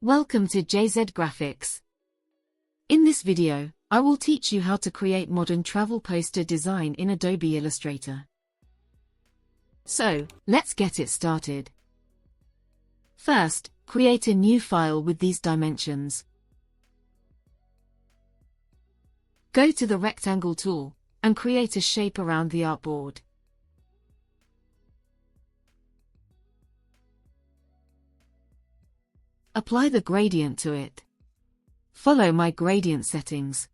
Welcome to JZGraphics. In this video, I will teach you how to create modern travel poster design in Adobe Illustrator. So, let's get it started. First, create a new file with these dimensions. Go to the rectangle tool, and create a shape around the artboard. Apply the gradient to it. Follow my gradient settings.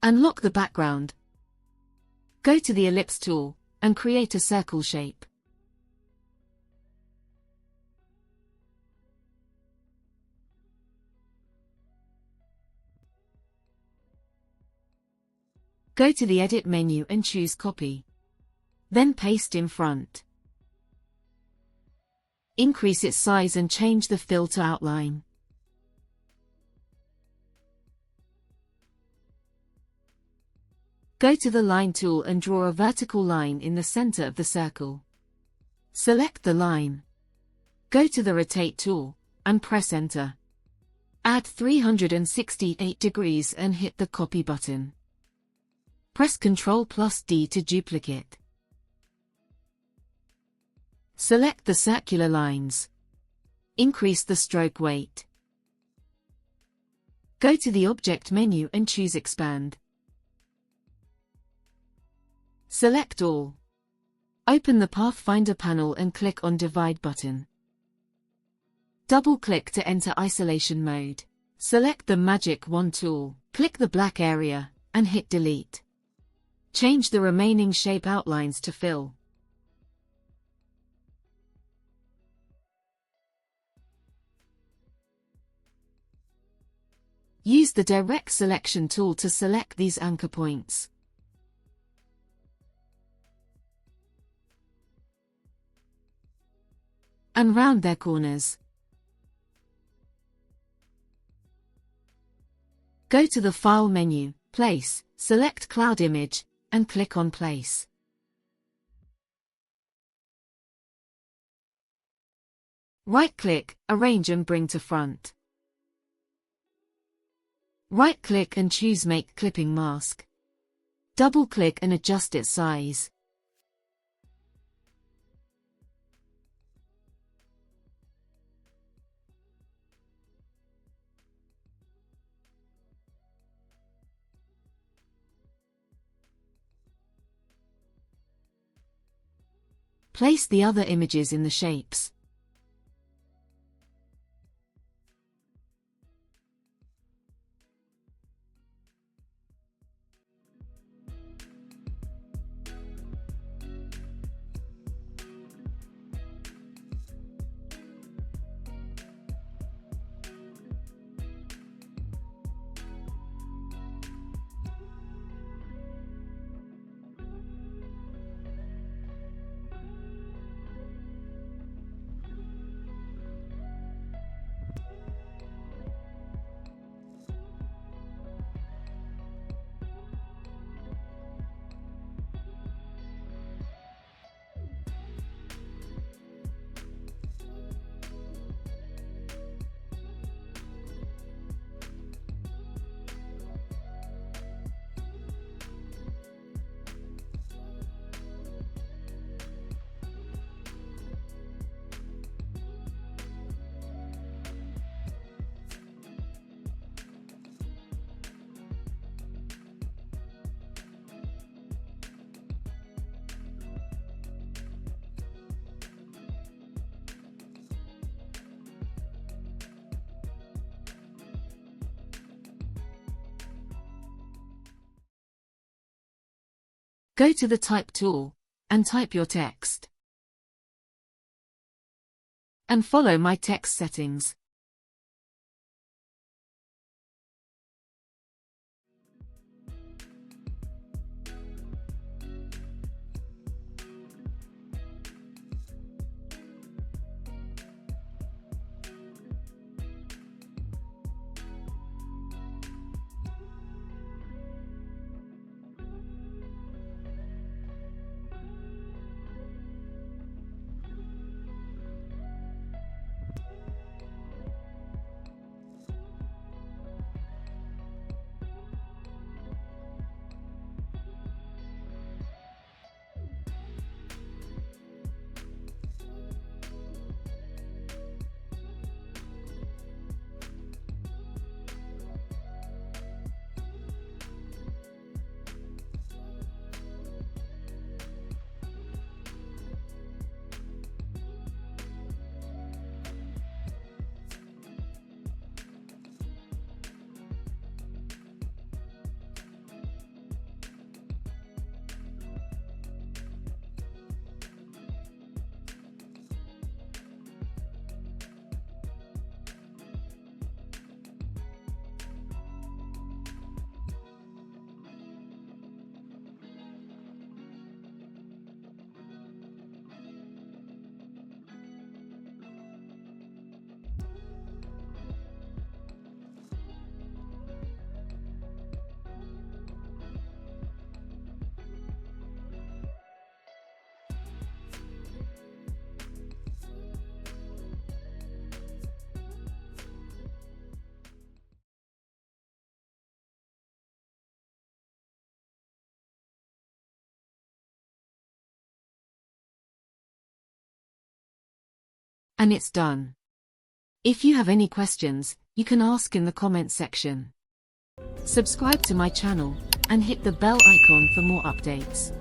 Unlock the background. Go to the ellipse tool, and create a circle shape. Go to the Edit menu and choose Copy. Then paste in front. Increase its size and change the fill to outline. Go to the Line tool and draw a vertical line in the center of the circle. Select the line. Go to the Rotate tool, and press Enter. Add 368 degrees and hit the Copy button. Press Ctrl+D to duplicate. Select the circular lines. Increase the stroke weight. Go to the Object menu and choose Expand. Select all. Open the Pathfinder panel and click on Divide button. Double-click to enter isolation mode. Select the Magic Wand tool, click the black area, and hit Delete. Change the remaining shape outlines to fill. Use the Direct Selection tool to select these anchor points. And round their corners. Go to the File menu, Place, select Cloud Image, and click on Place. Right-click, Arrange and bring to front. Right-click and choose Make Clipping Mask. Double-click and adjust its size. Place the other images in the shapes. Go to the Type tool, and type your text. And follow my text settings. And it's done. If you have any questions, you can ask in the comment section. Subscribe to my channel, and hit the bell icon for more updates.